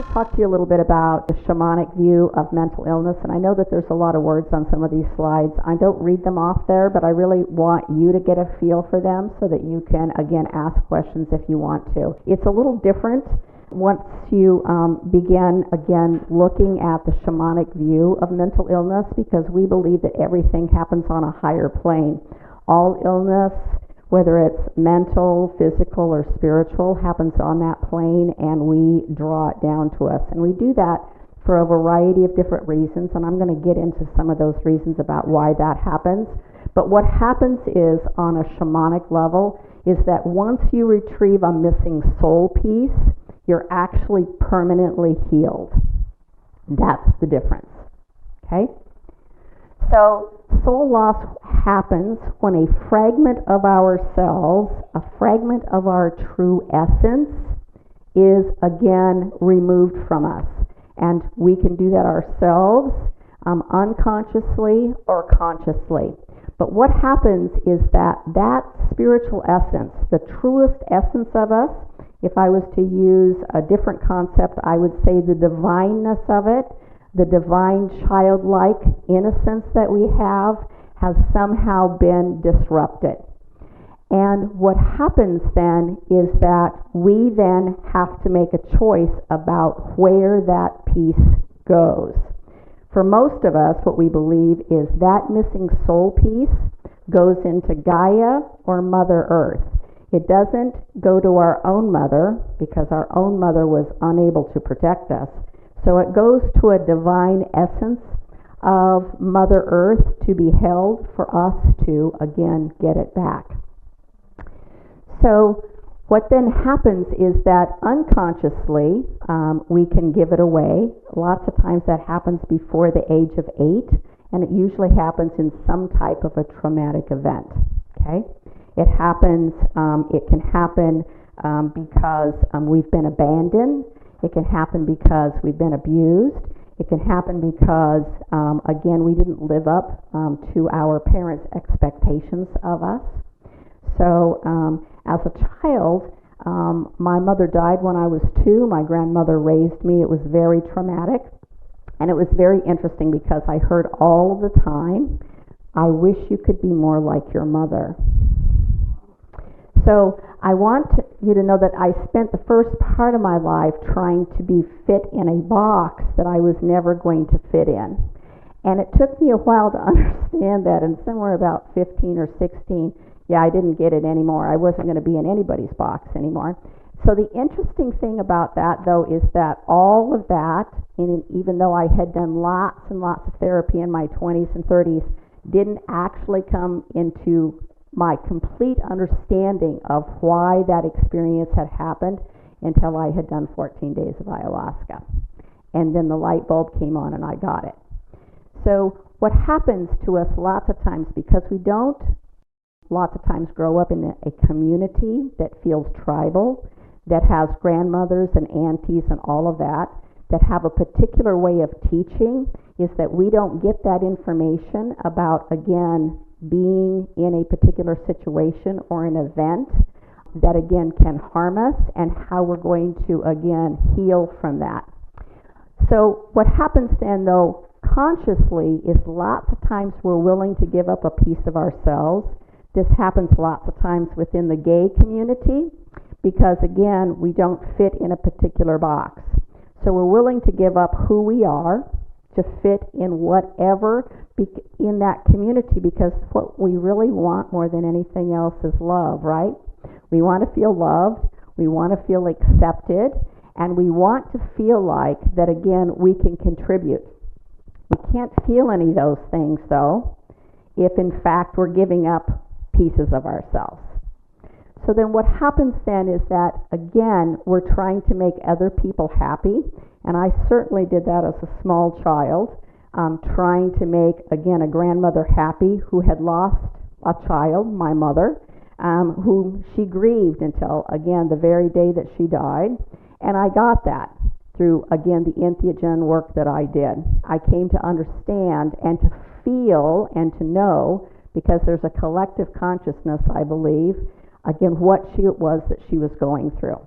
to talk to you a little bit about the shamanic view of mental illness, and I know that there's a lot of words on some of these slides. I don't read them off there, but I really want you to get a feel for them so that you can, again, ask questions if you want to. It's a little different once you begin, again, looking at the shamanic view of mental illness, because we believe that everything happens on a higher plane. All illness, whether it's mental, physical, or spiritual, happens on that plane, and we draw it down to us. And we do that for a variety of different reasons, and I'm going to get into some of those reasons about why that happens. But what happens is, on a shamanic level, is that once you retrieve a missing soul piece, you're actually permanently healed. That's the difference. Okay? So, soul loss happens when a fragment of ourselves, a fragment of our true essence, is again removed from us. And we can do that ourselves, unconsciously or consciously. But what happens is that that spiritual essence, the truest essence of us, if I was to use a different concept, I would say the divineness of it, the divine childlike innocence that we have, has somehow been disrupted. And what happens then is that we then have to make a choice about where that piece goes. For most of us, what we believe is that missing soul piece goes into Gaia or Mother Earth. It doesn't go to our own mother, because our own mother was unable to protect us. So it goes to a divine essence of Mother Earth to be held for us to, again, get it back. So what then happens is that unconsciously we can give it away. Lots of times that happens before the age of 8, and it usually happens in some type of a traumatic event. Okay? It happens, it can happen because we've been abandoned. It can happen because we've been abused. It can happen because, again, we didn't live up to our parents' expectations of us. So as a child, my mother died when I was 2. My grandmother raised me. It was very traumatic. And it was very interesting because I heard all the time, "I wish you could be more like your mother." So I want you to know that I spent the first part of my life trying to be fit in a box that I was never going to fit in. And it took me a while to understand that, and somewhere about 15 or 16, I didn't get it anymore. I wasn't going to be in anybody's box anymore. So the interesting thing about that, though, is that all of that, even though I had done lots and lots of therapy in my 20s and 30s, didn't actually come into my complete understanding of why that experience had happened until I had done 14 days of ayahuasca. And then the light bulb came on and I got it. So what happens to us lots of times, because we don't lots of times grow up in a community that feels tribal, that has grandmothers and aunties and all of that, that have a particular way of teaching, is that we don't get that information about, again, being in a particular situation or an event that, again, can harm us, and how we're going to, again, heal from that. So what happens then, though, consciously, is lots of times we're willing to give up a piece of ourselves. This happens lots of times within the gay community because, again, we don't fit in a particular box. So we're willing to give up who we are to fit in whatever in that community, because what we really want more than anything else is love, right? We want to feel loved, we want to feel accepted, and we want to feel like that, again, we can contribute. We can't feel any of those things, though, if in fact we're giving up pieces of ourselves. So then what happens then is that, again, we're trying to make other people happy, and I certainly did that as a small child, trying to make, again, a grandmother happy who had lost a child, my mother, whom she grieved until, again, the very day that she died. And I got that through, again, the entheogen work that I did. I came to understand and to feel and to know, because there's a collective consciousness, I believe, again, what it was that she was going through.